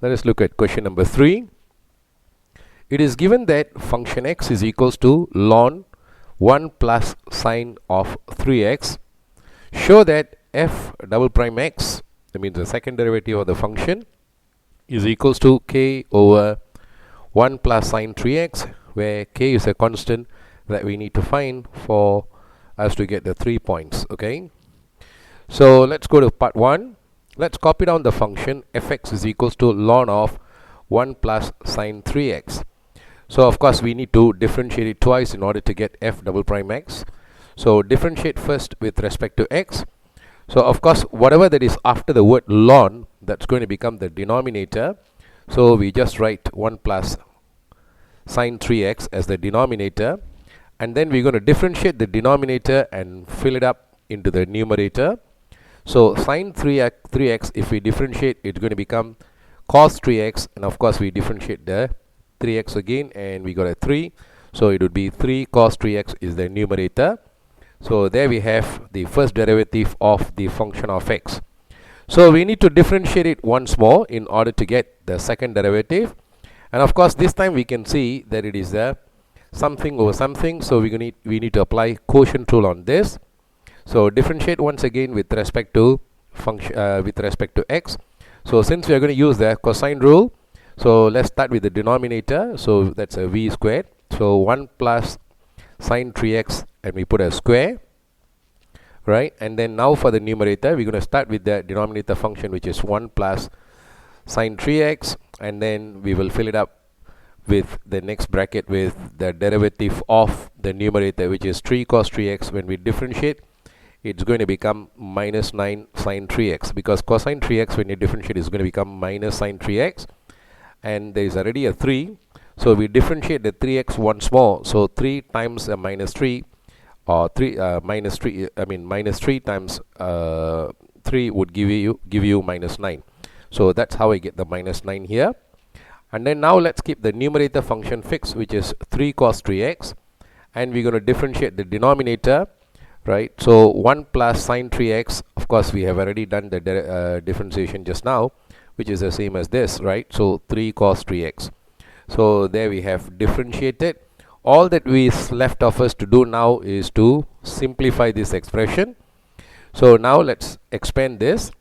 Let us look at question number 3. It is given that function x is equals to ln 1 plus sine of 3x. Show that f double prime x, that means the second derivative of the function, is equals to k over 1 plus sine 3x, where k is a constant that we need to find for us to get the 3 points. Okay, so let's go to part 1. Let's copy down the function fx is equals to ln of 1 plus sine 3x. So of course we need to differentiate it twice in order to get f double prime x. So differentiate first with respect to x. So of course whatever that is after the word ln, that's going to become the denominator. So we just write 1 plus sine 3x as the denominator, and then we're going to differentiate the denominator and fill it up into the numerator. So sine 3x, if we differentiate, it's going to become cos 3x, and of course we differentiate the 3x again and we got a 3, so it would be 3 cos 3x is the numerator. So there we have the first derivative of the function of x. So we need to differentiate it once more in order to get the second derivative, and of course this time we can see that it is a something over something, so we need to apply quotient rule on this. So differentiate once again with respect to function with respect to x. So since we are going to use the cosine rule, so let's start with the denominator. So that's a v squared. So 1 plus sine 3x, and we put a square, right? And then now for the numerator, we're going to start with the denominator function, which is 1 plus sine 3x, and then we will fill it up with the next bracket with the derivative of the numerator, which is 3 cos 3x. When we differentiate, it's going to become minus 9 sine 3x, because cosine 3x when you differentiate is going to become minus sine 3x, and there is already a 3, so we differentiate the 3x once more. So 3 times a minus 3, or 3 minus 3, I mean minus 3 times 3 would give you minus 9. So that's how I get the minus 9 here. And then now let's keep the numerator function fixed, which is 3 cos 3x, and we're going to differentiate the denominator, right? So 1 plus sine 3x, of course we have already done the differentiation just now, which is the same as this, right? So 3 cos 3x. So there we have differentiated. All that is left of us to do now is to simplify this expression. So now let's expand this.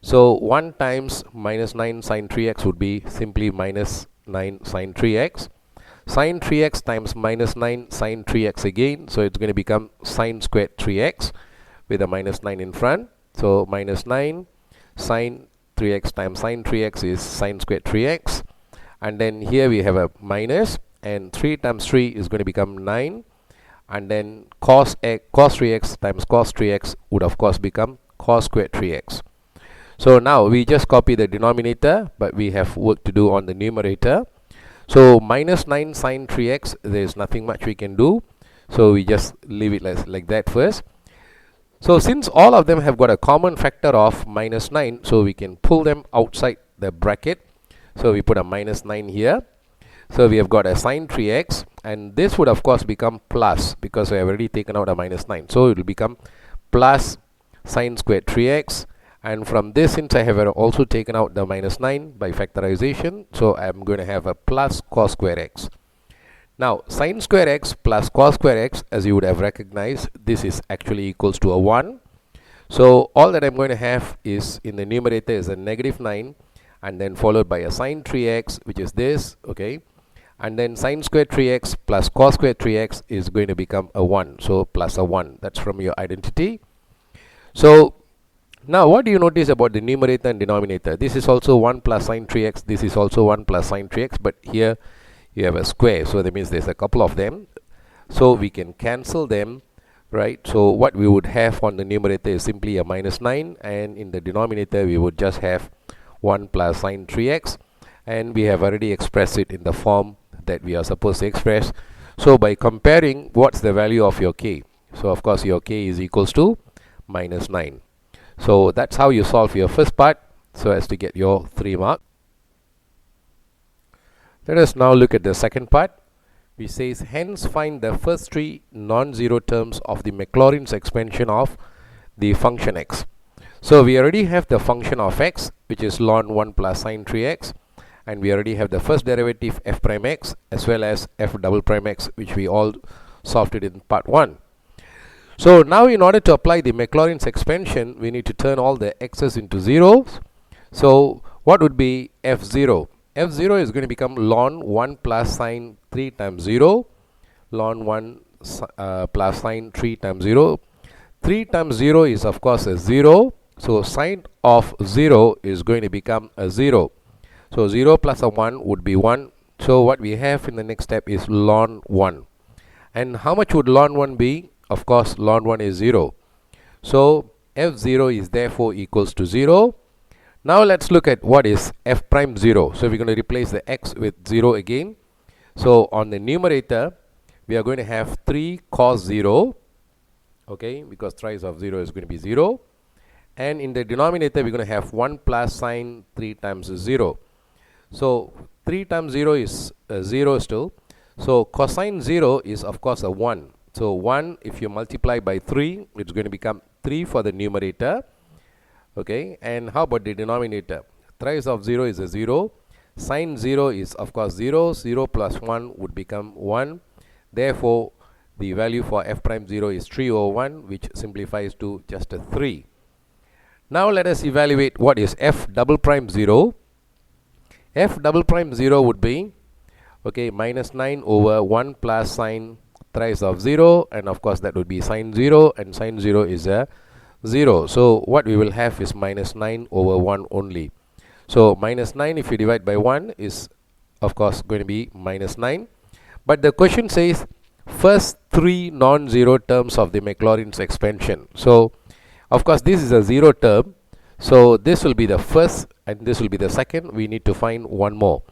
So 1 times minus 9 sine 3x would be simply minus 9 sine 3x. Sine 3x times minus 9 sine 3x again, so it's going to become sine squared 3x with a minus 9 in front. So minus 9 sine 3x times sine 3x is sine squared 3x, and then here we have a minus, and 3 times 3 is going to become 9, and then cos 3x times cos 3x would of course become cos squared 3x. So now we just copy the denominator, but we have work to do on the numerator. So minus 9 sine 3x, there is nothing much we can do, so we just leave it like that first. So since all of them have got a common factor of minus 9, so we can pull them outside the bracket. So we put a minus 9 here. So we have got a sine 3x, and this would of course become plus, because I have already taken out a minus 9. So it will become plus sine squared 3x. And from this, since I have also taken out the minus 9 by factorization, so I'm going to have a plus cos square x. Now sine square x plus cos square x, as you would have recognized, this is actually equals to a 1. So all that I'm going to have is in the numerator is a negative 9, and then followed by a sine 3x, which is this, okay, and then sine squared 3x plus cos squared 3x is going to become a 1, so plus a 1. That's from your identity. So now what do you notice about the numerator and denominator? This is also 1 plus sine 3x, this is also 1 plus sine 3x, but here you have a square, so that means there's a couple of them, so we can cancel them, right? So what we would have on the numerator is simply a minus 9, and in the denominator we would just have 1 plus sine 3x, and we have already expressed it in the form that we are supposed to express. So by comparing, what's the value of your k? So of course your k is equals to minus 9. So that's how you solve your first part, so as to get your 3 marks. Let us now look at the second part, which says hence find the first 3 non-zero terms of the Maclaurin's expansion of the function x. So we already have the function of x, which is ln 1 plus sine 3x, and we already have the first derivative f prime x as well as f double prime x, which we all solved it in part 1. So now in order to apply the Maclaurin's expansion, we need to turn all the x's into zeros. So what would be f0? f0 is going to become ln 1 plus sine 3 times 0, ln 1 plus sine 3 times 0. 3 times 0 is of course a 0, so sine of 0 is going to become a 0. So 0 plus a 1 would be 1. So what we have in the next step is ln 1. And how much would ln 1 be? Of course ln 1 is 0. So f0 is therefore equals to 0. Now let's look at what is f prime 0. So we're going to replace the x with 0 again. So on the numerator, we are going to have 3 cos 0, okay, because thrice of 0 is going to be 0. And in the denominator, we're going to have 1 plus sine 3 times 0. So 3 times 0 is 0 still. So cosine 0 is of course a 1. So 1, if you multiply by 3, it's going to become 3 for the numerator. Okay, and how about the denominator? Thrice of 0 is a 0. Sine 0 is of course 0. 0 plus 1 would become 1. Therefore, the value for f prime 0 is 3 over 1, which simplifies to just a 3. Now let us evaluate what is f double prime 0. F double prime 0 would be, okay, minus 9 over 1 plus sine thrice of 0, and of course that would be sine 0, and sine 0 is a 0. So what we will have is minus 9 over 1 only. So minus 9 if you divide by 1 is of course going to be minus 9. But the question says first 3 non-zero terms of the Maclaurin's expansion. So of course this is a 0 term. So this will be the first and this will be the second. We need to find one more.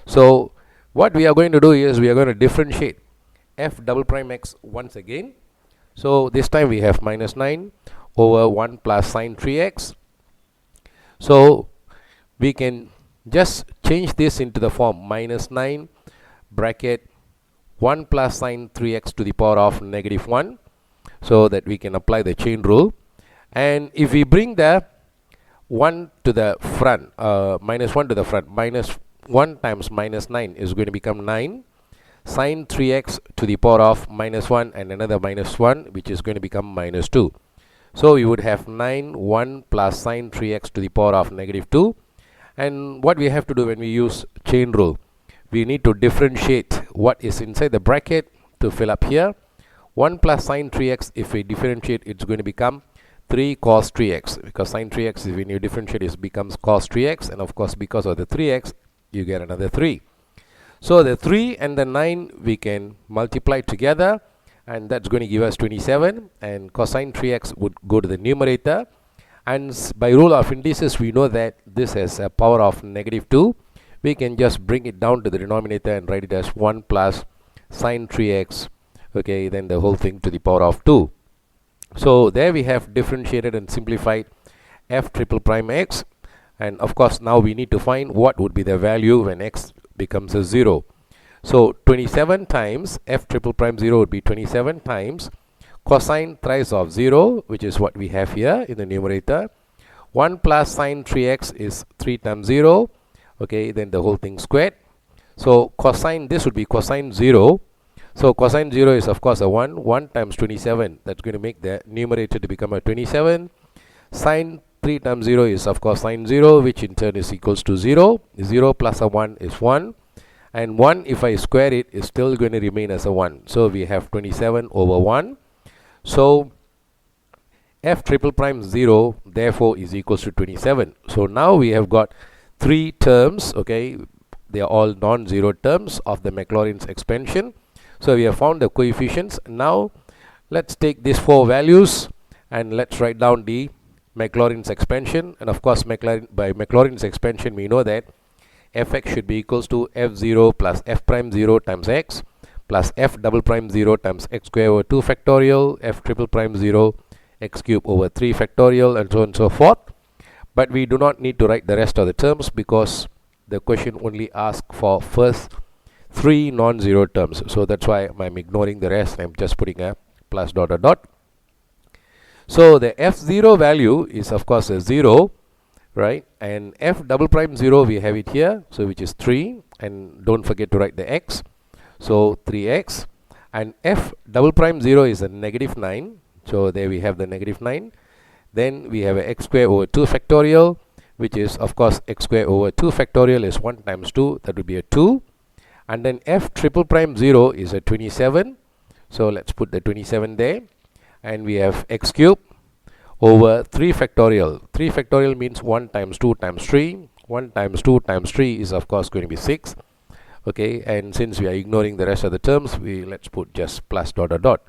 So what we are going to do is we are going to differentiate f double prime x once again. So this time we have minus 9 over 1 plus sine 3x. So we can just change this into the form minus 9 bracket 1 plus sine 3x to the power of negative 1, so that we can apply the chain rule. And if we bring the 1 to the front, minus 1 to the front, minus 1 times minus 9 is going to become 9. Sine 3x to the power of minus 1 and another minus 1, which is going to become minus 2. So we would have 9 1 plus sine 3x to the power of negative 2. And what we have to do when we use chain rule, we need to differentiate what is inside the bracket to fill up here. 1 plus sine 3x, if we differentiate, it's going to become 3 cos 3x, because sine 3x, when you differentiate, it becomes cos 3x, and of course because of the 3x you get another 3. So the 3 and the 9 we can multiply together, and that's going to give us 27, and cosine 3x would go to the numerator. And by rule of indices, we know that this has a power of negative 2. We can just bring it down to the denominator and write it as 1 plus sine 3x, okay, then the whole thing to the power of 2. So there we have differentiated and simplified f triple prime x, and of course now we need to find what would be the value when x becomes a 0. So 27 times f triple prime 0 would be 27 times cosine thrice of 0, which is what we have here in the numerator. 1 plus sine 3x is 3 times 0, okay, then the whole thing squared. So cosine, this would be cosine 0. So cosine 0 is of course a 1. 1 times 27, that's going to make the numerator to become a 27. Sine 3 times 0 is of course sine 0, which in turn is equals to 0. 0 plus a 1 is 1. And 1, if I square it, is still going to remain as a 1. So we have 27 over 1. So f triple prime 0 therefore is equals to 27. So now we have got 3 terms, okay, they are all non-zero terms of the Maclaurin's expansion. So we have found the coefficients. Now let's take these 4 values and let's write down the Maclaurin's expansion. And of course by Maclaurin's expansion we know that fx should be equals to f0 plus f prime 0 times x plus f double prime 0 times x square over 2 factorial, f triple prime 0 x cube over 3 factorial, and so on and so forth. But we do not need to write the rest of the terms because the question only asks for first 3 non-zero terms. So that's why I'm ignoring the rest. I'm just putting a plus dot dot dot. So the f0 value is of course a 0, right? And f double prime 0 we have it here, so which is 3, and don't forget to write the x, so 3x. And f double prime 0 is a negative 9, so there we have the negative 9. Then we have a x square over 2 factorial, which is of course x square over 2 factorial is 1 times 2, that would be a 2. And then f triple prime 0 is a 27, so let's put the 27 there. And we have x cube over 3 factorial. 3 factorial means 1 times 2 times 3. 1 times 2 times 3 is of course going to be 6. Okay, and since we are ignoring the rest of the terms, let's put just plus dot dot dot.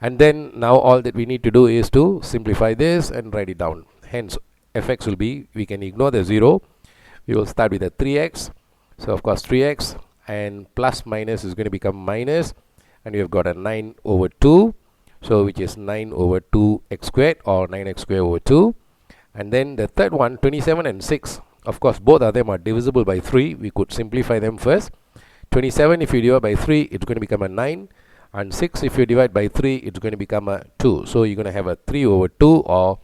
And then now all that we need to do is to simplify this and write it down. Hence fx will be, we can ignore the 0. We will start with a 3x. So of course 3x, and plus minus is going to become minus, and we have got a 9 over 2. So which is 9 over 2x squared, or 9x squared over 2. And then the third one, 27 and 6. Of course, both of them are divisible by 3. We could simplify them first. 27 if you divide by 3, it's going to become a 9. And 6 if you divide by 3, it's going to become a 2. So you're going to have a 3 over 2, or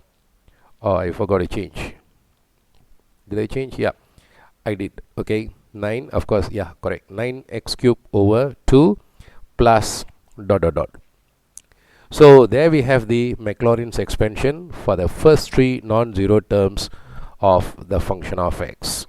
I forgot to change. Did I change? Yeah, I did. Okay, 9, of course, yeah, correct. 9x cubed over 2 plus dot dot dot. So there we have the Maclaurin's expansion for the first 3 non-zero terms of the function of x.